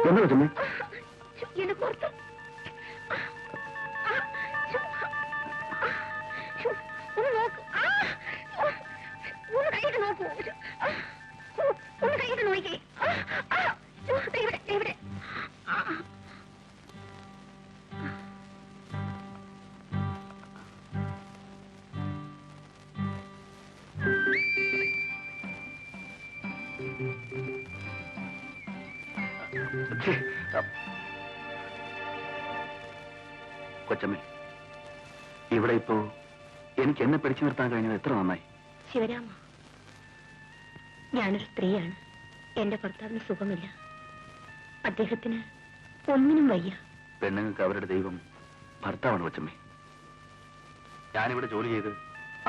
ഒന്ന് കൊച്ചമ്മേ, എന്നെ പുറത്ത് ഒന്ന് നോക്കൂ, ഒന്ന് കൈയിട്ട് നോക്കൂ, ഒന്ന് കൈയിട്ട് നോക്കിക്കേ. ഇവിടെ ഇവിടെ കൊച്ചമ്മേ, ഇവിടെ ഇപ്പോ എനിക്ക് എന്നെ പിടിച്ചു നിർത്താൻ കഴിഞ്ഞത് എത്ര നന്നായി. ശിവരാമ, ഞാനൊരു സ്ത്രീയാണ്. എന്റെ ഭർത്താവിന് സുഖമില്ല. അദ്ദേഹത്തിന് ഒന്നിനും വയ്യ. പെണ്ണുങ്ങൾക്ക് അവരുടെ ദൈവം ഭർത്താവാണ് കൊച്ചമ്മേ. ഞാനിവിടെ ജോലി ചെയ്ത്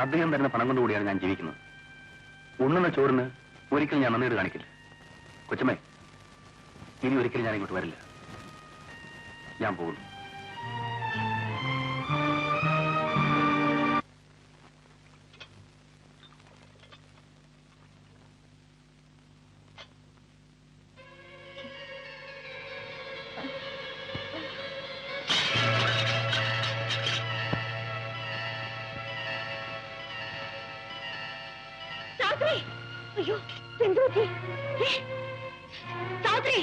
അദ്ദേഹം തരുന്ന പണം കൊണ്ടുകൂടിയാണ് ഞാൻ ജീവിക്കുന്നത്. ഉണ്ണുന്ന ചോറിന് ഒരിക്കലും ഞാൻ നന്ദിയോട് കാണിക്കില്ല. കൊച്ചമ്മേ, ഇനി ഒരിക്കലും ഞാൻ ഇങ്ങോട്ട് വരില്ല. ഞാൻ പോകുന്നു. അയ്യോ, എന്തു പറ്റി? സാവിത്രി,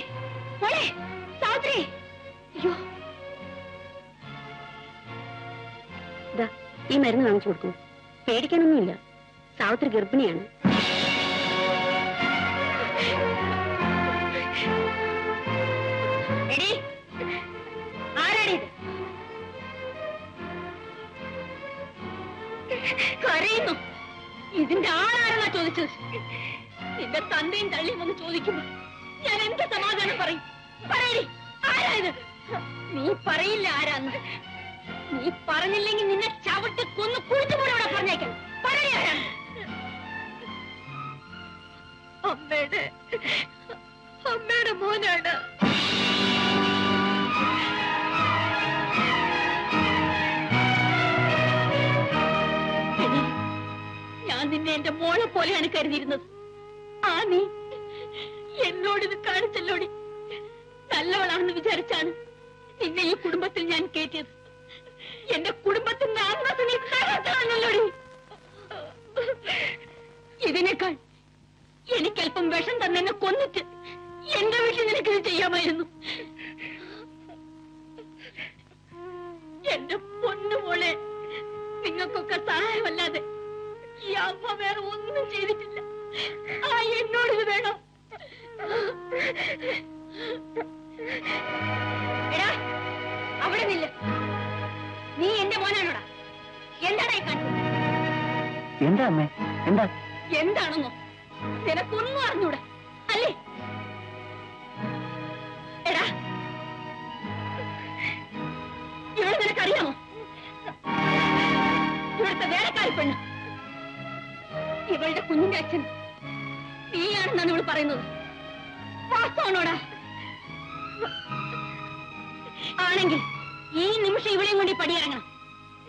മോളെ സാവിത്രി. അയ്യോ, ഈ മരുന്ന് വാങ്ങിച്ചു കൊടുക്കൂ. പേടിക്കാനൊന്നുമില്ല. സാവിത്രി ഗർഭിണിയാണ്. ആരാണിത്? കരയുന്നു. ഇതിന്റെ ആളാരെന്നാ ചോദിച്ചത്? നിന്റെ തന്തയും തള്ളിയും വന്ന് ചോദിക്കുമ്പോ ഞാൻ എന്ത് സമാധാനം പറയും? പറയടി, ആരായത്? നീ പറയില്ല ആരാന്ന്. നീ പറഞ്ഞില്ലെങ്കിൽ നിന്നെ ചവിട്ടി കൊന്ന് കുഴിച്ചുകൂടെ ഇവിടെ പറഞ്ഞേക്കാം. പറയടി ആരാണ്? അമ്മയുടെ മോനാണ്. ഞാൻ നിന്നെ എന്റെ മോളെ പോലെയാണ് കരുതിയിരുന്നത്. ആ നീ എന്നോടിത് കാണിച്ചല്ലോടി. നല്ലവളാണെന്ന് വിചാരിച്ചാണ് നിന്നെ ഈ കുടുംബത്തിൽ ഞാൻ കയറ്റിയത്. എന്റെ കുടുംബത്തിന്റെ അന്തസ്സ് നീ തകർത്തല്ലോടി. ഇതിനേക്കാൾ എനിക്കല്പം വിഷം തന്നെ കൊന്നിട്ട് എന്റെ വീട്ടിൽ നിനക്കിത് ചെയ്യാമായിരുന്നു. എന്റെ പൊന്നുമോളെ, നിങ്ങൾക്കൊക്കെ സഹായമല്ലാതെ ഈ അമ്മ വേറെ ഒന്നും ചെയ്തിട്ടില്ല. ആ എന്നോടിത് വേണം. എടാ, അവിടെ നില്ല. നീ എന്റെ മോനാണോടാ? എന്താടാ കാണിച്ചത്? എന്താ അമ്മേ? എന്താ? എന്താണെന്നോ നിനക്കൊന്നും അറിഞ്ഞൂടാ അല്ലേ? എടാ, ഇവിടെ നിനക്കറിയാമോ? ഇവിടുത്തെ വേലക്കാരി പെണ്ണ്, ഇവളുടെ കുഞ്ഞിന്റെ അച്ഛൻ നീയാണെന്നാണ് ഇവള് പറയുന്നത്. വാസ്തവണോടാ? ആണെങ്കിൽ ഈ നിമിഷം ഇവിടെയും കൊണ്ട് പടിയിറങ്ങണം.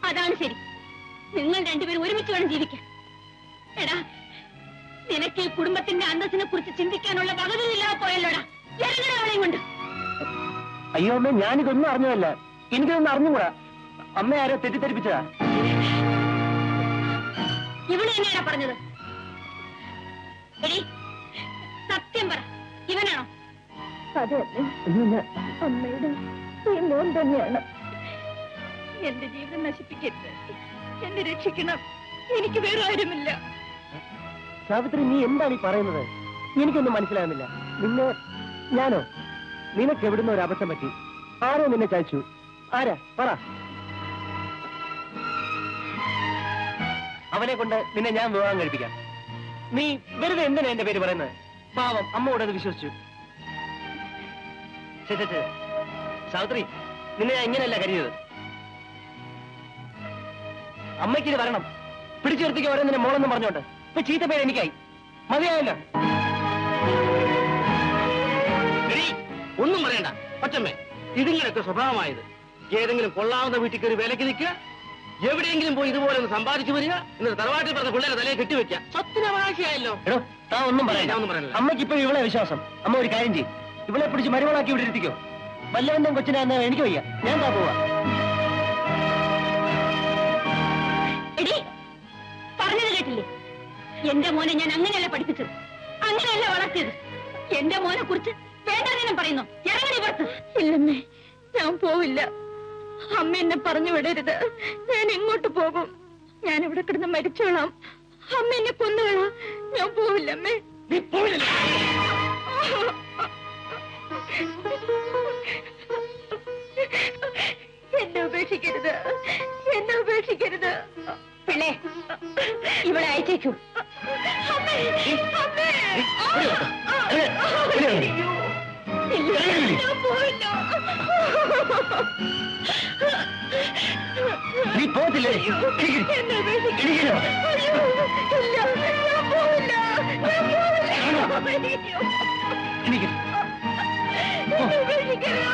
അതാണ് ശരി. നിങ്ങൾ രണ്ടുപേരും ഒരുമിച്ച് വേണം ജീവിക്കാൻ. എടാ, നിനക്ക് ഈ കുടുംബത്തിന്റെ അന്തസ്സിനെ കുറിച്ച് ചിന്തിക്കാനുള്ള വകതില്ലാതെ പോയല്ലോടാ. ഇറങ്ങണ അവളെയും കൊണ്ട്. അയ്യോ അമ്മേ, ഞാനിതൊന്നും അറിഞ്ഞതല്ല. എനിക്കിതൊന്നും അറിഞ്ഞുകൂടാ. അമ്മ ആരോ തെറ്റിദ്ധരിപ്പിച്ചതാ. ഇവിടെ തന്നെയാണോ പറഞ്ഞത്? എടി, സത്യം പറ, ഇവനാണോ? അതെ, അമ്മയുടെ ഈ മോൻ തന്നെയാണ്. എന്റെ ജീവിതം നശിപ്പിക്കരുത്. എന്നെ രക്ഷിക്കണം. എനിക്ക് വേറെ ആരുമില്ല. സാവിത്രി, നീ എന്താണ് ഈ പറയുന്നത്? എനിക്കൊന്നും മനസ്സിലാകുന്നില്ല. നിന്നെ ഞാനോ? നിനക്ക് എവിടുന്ന ഒരു അബദ്ധം പറ്റി? ആരോ നിന്നെ ചതിച്ചു? ആരാ? പറ. അവനെ കൊണ്ട് നിന്നെ ഞാൻ വിവാഹം കഴിപ്പിക്കാം. നീ വെറുതെ എന്തിനാ എന്റെ പേര് പറയുന്നത്? പാവം അമ്മയോട് അത് വിശ്വസിച്ചു. സാവിത്രി, നിന്നെ ഞാൻ ഇങ്ങനെയല്ല കരുതിയത്. അമ്മയ്ക്ക് ഇത് വരണം. പിടിച്ചു നിർത്തിക്ക് വരെ നിന്നെ മോളെന്നും പറഞ്ഞോണ്ട് ഇപ്പൊ ചീത്ത പേര് എനിക്കായി. മതിയായല്ലോ. ഒന്നും പറയണ്ട പച്ചമ്മേ. ഇതിങ്ങളൊക്കെ സ്വഭാവമായത്. ഏതെങ്കിലും കൊള്ളാവുന്ന വീട്ടിൽ കയറി വിലക്ക് നിൽക്കുക, എവിടെയെങ്കിലും പോയി ഇതുപോലെ ഒന്ന് സമ്പാദിച്ചു വരിക, എന്നിട്ട് തറവാട്ടിൽ പറഞ്ഞ പിള്ളേരെ തലയെ കെട്ടിവെക്കുക. സത്യവകാശിയായല്ലോ. എടോ, താ ഒന്നും പറയണ്ട. അമ്മയ്ക്ക് ഇപ്പൊ ഇവളെ വിശ്വാസം. അമ്മ ഒരു കാര്യം ചെയ്യും, ഇവളെ പിടിച്ച് മരുമകളാക്കി ഇവിടെ ഇരുത്തിക്കോ. വല്ലവന്റെ കൊച്ചിനാന്ന് എനിക്ക് വയ്യ, ഞാൻ താ പോവാ. എടി, പറഞ്ഞത് കേട്ടില്ലേ? എന്റെ മോനെ ഞാൻ അങ്ങനെയല്ല പഠിപ്പിച്ചത്, അങ്ങനെയല്ല വളർത്തിയത്. എന്റെ മോനെ കുറിച്ച് വേണ്ടാതിനും പറയുന്നു. ഇറങ്ങി പുറത്ത്. ഇല്ലമ്മേ, ഞാൻ പോവില്ല. അമ്മ എന്നെ പറഞ്ഞു വിടരുത്. ഞാൻ എങ്ങോട്ട് പോകും? ഞാൻ ഇവിടെ കിടന്ന് മരിച്ചോളാം. അമ്മ എന്നെ കൊന്നുകളാം. ഞാൻ പോവില്ല അമ്മേ. നീ പോയില്ല. എന്നെ ഉപേക്ഷിക്കരുത്, എന്നെ ഉപേക്ഷിക്കരുത്. പിള്ളേ, ഇവിടെ അയച്ചേക്കൂ. നീ പോകത്തില്ലേ? എന്നെ ഉപേക്ഷിക്കരുത്. ഇല്ല, ഞാൻ പോവില്ല. ഞാൻ പോവില്ല. എനിക്ക് എന്നെ ഉപേക്ഷിക്കരുത്.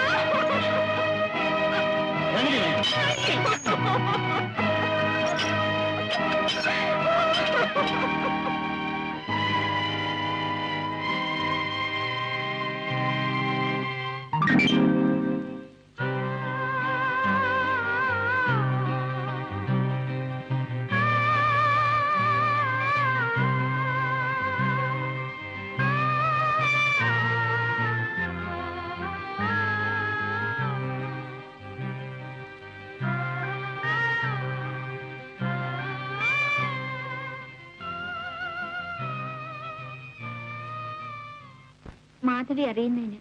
മാധവി അറിയുന്നതിന്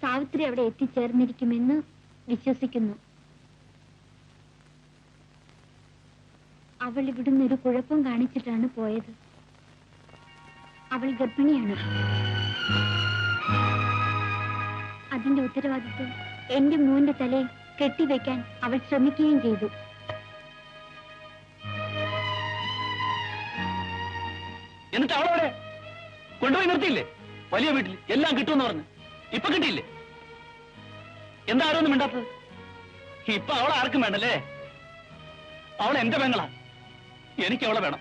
സാവിത്രി അവിടെ എത്തിച്ചേർന്നിരിക്കുമെന്ന് വിശ്വസിക്കുന്നു. അവൾ ഇവിടുന്ന് ഒരു കുഴപ്പം കാണിച്ചിട്ടാണ് പോയത്. അവൾ ഗർഭിണിയാണ്. അതിന്റെ ഉത്തരവാദിത്വം എന്റെ മോന്റെ തലയിൽ കെട്ടിവെക്കാൻ അവൾ ശ്രമിക്കുകയും ചെയ്തു. എന്നിട്ട് അവളവിടെ കൊണ്ടുപോയി നിർത്തിയില്ലേ? വലിയ വീട്ടിൽ എല്ലാം കിട്ടുമെന്ന് പറഞ്ഞു. ഇപ്പൊ കിട്ടിയില്ലേ? എന്താ ആരൊന്നും മിണ്ടാത്തത്? ഇപ്പൊ അവളെ ആർക്കും വേണ്ടല്ലേ? അവളെ എന്റെ പെങ്ങളാ. എനിക്ക് അവളെ വേണം.